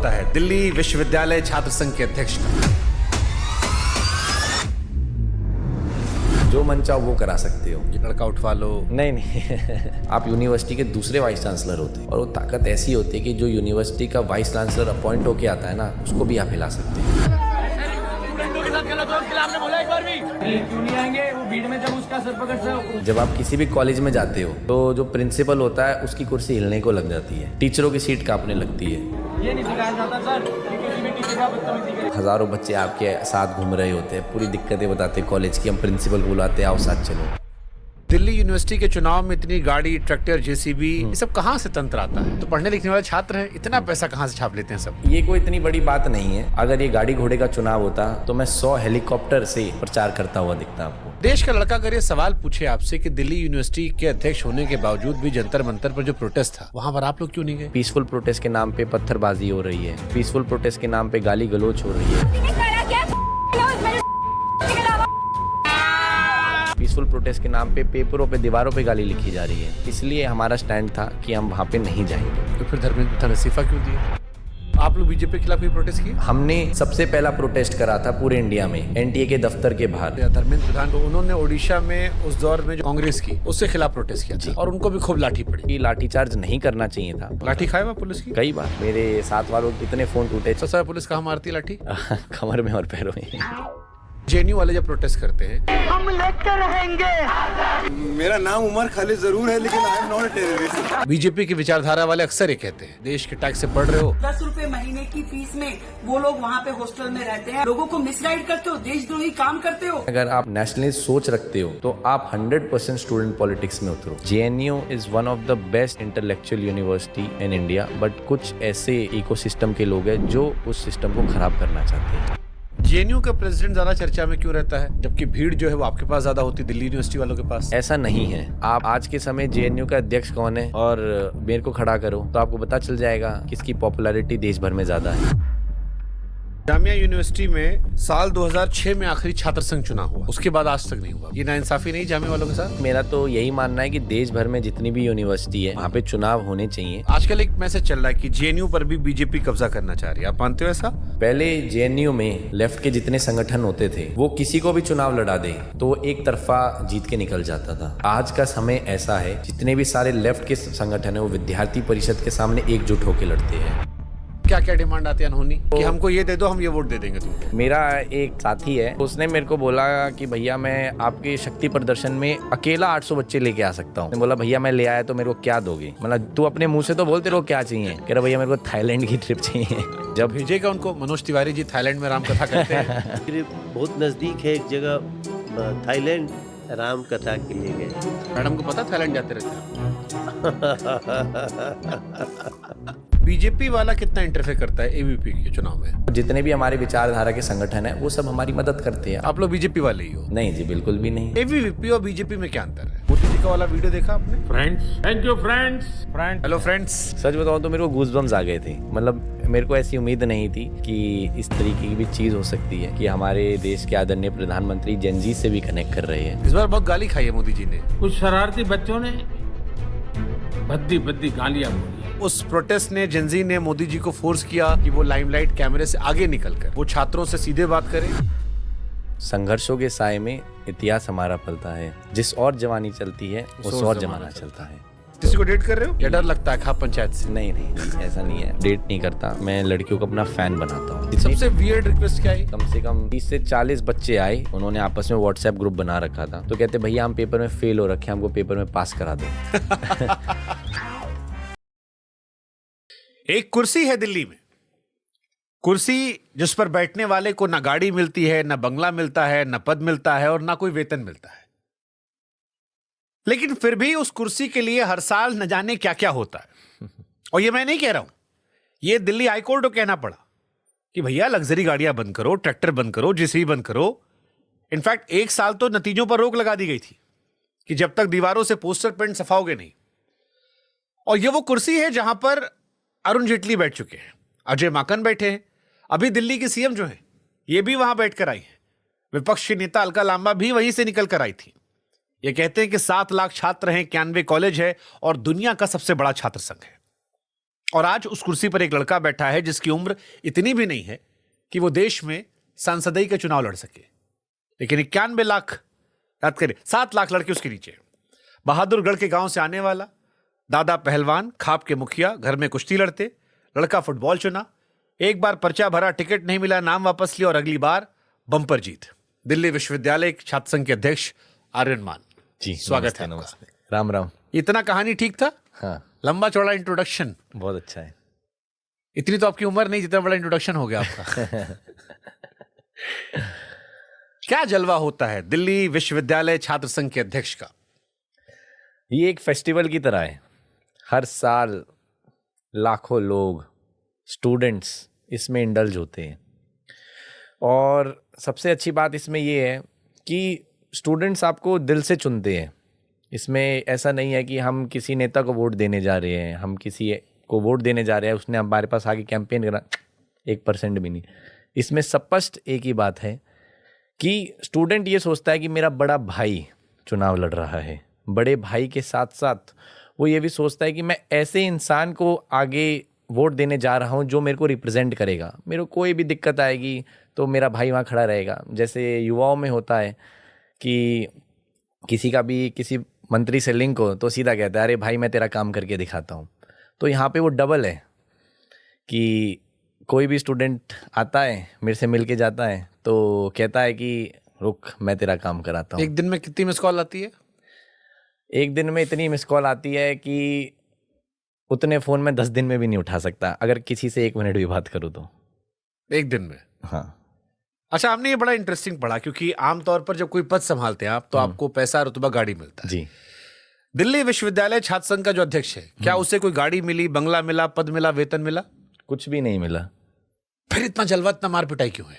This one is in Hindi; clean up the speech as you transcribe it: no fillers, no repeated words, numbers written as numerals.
होता है दिल्ली विश्वविद्यालय छात्र संघ के अध्यक्ष का? जो मन चाहो वो करा सकते हो। ये लड़का उठवा लो। नहीं नहीं आप यूनिवर्सिटी के दूसरे वाइस चांसलर होते हैं और वो ताकत ऐसी होती है कि जो यूनिवर्सिटी का वाइस चांसलर अपॉइंट होके आता है ना, उसको भी आप हिला सकते हैं। जब आप किसी भी कॉलेज में जाते हो तो जो प्रिंसिपल होता है उसकी कुर्सी हिलने को लग जाती है, टीचरों की सीट कांपने लगती है। ये नहीं सिखाया जाता सर कि किसी भी टीचर का बदतमीजी करे। हजारों बच्चे आपके साथ घूम रहे होते हैं, पूरी दिक्कतें बताते हैं कॉलेज की। हम प्रिंसिपल को बुलाते हैं, आओ साथ चलो। दिल्ली यूनिवर्सिटी के चुनाव में इतनी गाड़ी, ट्रैक्टर, जेसीबी, ये सब कहाँ से तंत्र आता है? तो पढ़ने लिखने वाले छात्र हैं, इतना पैसा कहाँ से छाप लेते हैं सब? ये कोई इतनी बड़ी बात नहीं है। अगर ये गाड़ी घोड़े का चुनाव होता तो मैं 100 हेलीकॉप्टर से प्रचार करता हुआ दिखता आपको। देश का लड़का अगर ये सवाल पूछे आपसे कि दिल्ली यूनिवर्सिटी के अध्यक्ष होने के बावजूद भी जंतर मंतर पर जो प्रोटेस्ट था, वहाँ पर आप लोग क्यों नहीं गए? पीसफुल प्रोटेस्ट के नाम पे पत्थरबाजी हो रही है, पीसफुल प्रोटेस्ट के नाम पे गाली गलौज हो रही है, पीसफुल प्रोटेस्ट के नाम पे पेपरों पे, दीवारों पे गाली लिखी जा रही है। इसलिए हमारा स्टैंड था कि हम वहाँ पे नहीं जाएंगे। तो फिर धर्मेंद्र प्रधान इस्तीफा क्यों दिए? आप लोग बीजेपी के खिलाफ प्रोटेस्ट किए? हमने सबसे पहला प्रोटेस्ट करा था पूरे इंडिया में, एनटीए के दफ्तर के बाहर। धर्मेंद्र प्रधान को उन्होंने ओडिशा में उस दौर में जो कांग्रेस की, उसके खिलाफ प्रोटेस्ट किया था और उनको भी खूब लाठी पड़ी। लाठीचार्ज नहीं करना चाहिए था। लाठी खाए हुआ पुलिस की? कई बार मेरे साथ वालों के कितने फोन टूटे। सबसे पुलिस कहाँ मारती है लाठी? कमर में और पैरों में। जेएनयू वाले जब प्रोटेस्ट करते हैं, हम लेकर रहेंगे। मेरा नाम उमर खालिद जरूर है लेकिन I am not a terrorist. BJP की विचारधारा वाले अक्सर ये कहते हैं, देश के टैक्स से पढ़ रहे हो, 10 रुपए महीने की फीस में वो लोग वहाँ पे हॉस्टल में रहते हैं, लोगों को मिसगाइड करते हो, देशद्रोही काम करते हो। अगर आप नेशनलिस्ट सोच रखते हो तो आप 100% स्टूडेंट पॉलिटिक्स में उतरो। JNU is one of the best intellectual university in India, but कुछ ऐसे इकोसिस्टम के लोग हैं जो उस सिस्टम को खराब करना चाहते हैं। जेएनयू का प्रेसिडेंट ज्यादा चर्चा में क्यों रहता है, जबकि भीड़ जो है वो आपके पास ज्यादा होती है दिल्ली यूनिवर्सिटी वालों के पास? ऐसा नहीं है। आप आज के समय जेएनयू का अध्यक्ष कौन है और मेरे को खड़ा करो तो आपको पता चल जाएगा किसकी पॉपुलैरिटी देश भर में ज्यादा है। जामिया यूनिवर्सिटी में साल 2006 में आखिरी छात्र संघ चुनाव हुआ, उसके बाद आज तक नहीं हुआ। ये नाइंसाफी नहीं जामिया वालों के साथ? मेरा तो यही मानना है कि देश भर में जितनी भी यूनिवर्सिटी है वहाँ पे चुनाव होने चाहिए। आजकल एक मैसेज चल रहा है कि जेएनयू पर भी बीजेपी कब्जा करना चाह रही है, आप मानते हो ऐसा? पहले जेएनयू में लेफ्ट के जितने संगठन होते थे वो किसी को भी चुनाव लड़ा दे तो वो एक तरफा जीत के निकल जाता था। आज का समय ऐसा है, जितने भी सारे लेफ्ट के संगठन है वो विद्यार्थी परिषद के सामने एकजुट होकर लड़ते हैं। क्या क्या डिमांड आती है अनहोनी कि हमको ये दे दो, हम ये वोट दे देंगे तुमको? मेरा एक साथी है, उसने मेरे को बोला कि भैया मैं आपके शक्ति प्रदर्शन में अकेला 800 बच्चे लेके आ सकता हूँ। बोला भैया मैं ले आया तो मेरे को क्या दोगे? मतलब तू अपने मुंह से तो बोल, तेरे को क्या चाहिए? कह रहा भैया मेरे को थाईलैंड की ट्रिप चाहिए। जब भेजेगा उनको? मनोज तिवारी जी थाईलैंड में राम कथा करते हैं। बहुत नजदीक है एक जगह थाईलैंड, राम कथा के लिए गए। मैडम को पता थाईलैंड जाते रहते हैं? बीजेपी वाला कितना इंटरफेयर करता है एबीपी के चुनाव में? जितने भी हमारे विचारधारा के संगठन है वो सब हमारी मदद करते हैं। आप लोग बीजेपी वाले ही हो? नहीं जी, बिल्कुल भी नहीं। एबीवीपी और बीजेपी में क्या अंतर है? मोदी जी का वाला वीडियो देखा आपने? Friends, thank you friends. Hello friends. सच बताऊं तो मेरे को गूज़बम्स आ गए थे। मतलब मेरे को ऐसी उम्मीद नहीं थी कि इस तरीके की भी चीज हो सकती है कि हमारे देश के आदरणीय प्रधानमंत्री जेनजी से भी कनेक्ट कर रहे हैं। इस बार बहुत गाली खाई है मोदी जी ने। कुछ शरारती बच्चों ने भद्दी भद्दी गालियां बोली। उस प्रोटेस्ट ने, जेनजी ने मोदी जी को फोर्स किया कि वो लाइमलाइट कैमरे से आगे निकलकर वो छात्रों से सीधे बात करें। संघर्षों के साए में इतिहास हमारा पलता है, जिस और जवानी चलती है उस और जमाना चलता है। किसी को डेट कर रहे हो या डर लगता है खा पंचायत से? नहीं नहीं ऐसा नहीं है, डेट नहीं करता मैं। लड़कियों को अपना फैन बनाता हूँ। सबसे वियर्ड रिक्वेस्ट क्या है? कम से कम 30 से 40 बच्चे आए, उन्होंने आपस में व्हाट्सएप ग्रुप बना रखा था। तो कहते भैया हम पेपर में फेल हो रखे, हमको पेपर में पास करा दो। एक कुर्सी है दिल्ली में, कुर्सी जिस पर बैठने वाले को ना गाड़ी मिलती है, ना बंगला मिलता है, ना पद मिलता है और ना कोई वेतन मिलता है। लेकिन फिर भी उस कुर्सी के लिए हर साल न जाने क्या क्या होता है। और ये मैं नहीं कह रहा हूं, ये दिल्ली हाईकोर्ट को कहना पड़ा कि भैया लग्जरी गाड़ियां बंद करो, ट्रैक्टर बंद करो, जेसीबी बंद करो। इनफैक्ट एक साल तो नतीजों पर रोक लगा दी गई थी कि जब तक दीवारों से पोस्टर प्रिंट सफाओगे नहीं। और ये वो कुर्सी है जहां पर अरुण जेटली बैठ चुके हैं, अजय माकन बैठे हैं, अभी दिल्ली की सीएम जो है ये भी वहां बैठकर आई है, विपक्ष की नेता अलका लांबा भी वहीं से निकल कर आई थी। ये कहते हैं कि 7 लाख छात्र हैं, 91 कॉलेज है और दुनिया का सबसे बड़ा छात्र संघ है। और आज उस कुर्सी पर एक लड़का बैठा है जिसकी उम्र इतनी भी नहीं है कि वो देश में सांसदई के चुनाव लड़ सके, लेकिन 91 लाख, याद करें 7 लाख लड़के उसके नीचे। बहादुरगढ़ के गांव से आने वाला, दादा पहलवान, खाप के मुखिया, घर में कुश्ती लड़ते, लड़का फुटबॉल चुना, एक बार पर्चा भरा, टिकट नहीं मिला, नाम वापस लिया और अगली बार बम्पर जीत। दिल्ली विश्वविद्यालय छात्र संघ के अध्यक्ष आर्यन मान जी, स्वागत है। नमस्ते। राम राम। इतना कहानी ठीक था? हाँ, लंबा चौड़ा इंट्रोडक्शन, बहुत अच्छा है। इतनी तो आपकी उम्र नहीं जितना बड़ा इंट्रोडक्शन हो गया आपका। क्या जलवा होता है दिल्ली विश्वविद्यालय छात्र संघ के अध्यक्ष का? ये एक फेस्टिवल की तरह है। हर साल लाखों लोग, स्टूडेंट्स इसमें इंडल्ज होते हैं। और सबसे अच्छी बात इसमें ये है कि स्टूडेंट्स आपको दिल से चुनते हैं। इसमें ऐसा नहीं है कि हम किसी नेता को वोट देने जा रहे हैं, हम किसी को वोट देने जा रहे हैं, उसने हमारे पास आके कैंपेन करा, 1% भी नहीं। इसमें स्पष्ट एक ही बात है कि स्टूडेंट ये सोचता है कि मेरा बड़ा भाई चुनाव लड़ रहा है। बड़े भाई के साथ साथ वो ये भी सोचता है कि मैं ऐसे इंसान को आगे वोट देने जा रहा हूँ जो मेरे को रिप्रेजेंट करेगा। मेरे को कोई भी दिक्कत आएगी तो मेरा भाई वहाँ खड़ा रहेगा। जैसे युवाओं में होता है कि किसी का भी किसी मंत्री से लिंक हो तो सीधा कहता है, अरे भाई मैं तेरा काम करके दिखाता हूँ। तो यहाँ पे वो डबल है कि कोई भी स्टूडेंट आता है, मेरे से मिल के जाता है तो कहता है कि रुक मैं तेरा काम कराता हूँ। एक दिन में कितनी मिस कॉल आती है? एक दिन में इतनी मिस कॉल आती है कि उतने फ़ोन में 10 दिन में भी नहीं उठा सकता, अगर किसी से 1 मिनट भी बात करूँ तो। एक दिन में? हाँ। अच्छा, हमने ये बड़ा इंटरेस्टिंग पढ़ा क्योंकि आमतौर पर जब कोई पद संभालते हैं आप तो आपको पैसा, रुतबा, गाड़ी मिलता है। जी। दिल्ली विश्वविद्यालय छात्र संघ का जो अध्यक्ष है, क्या उसे कोई गाड़ी मिली, बंगला मिला, पद मिला, वेतन मिला? कुछ भी नहीं मिला। फिर इतना जलवा, इतना मार पिटाई क्यों है?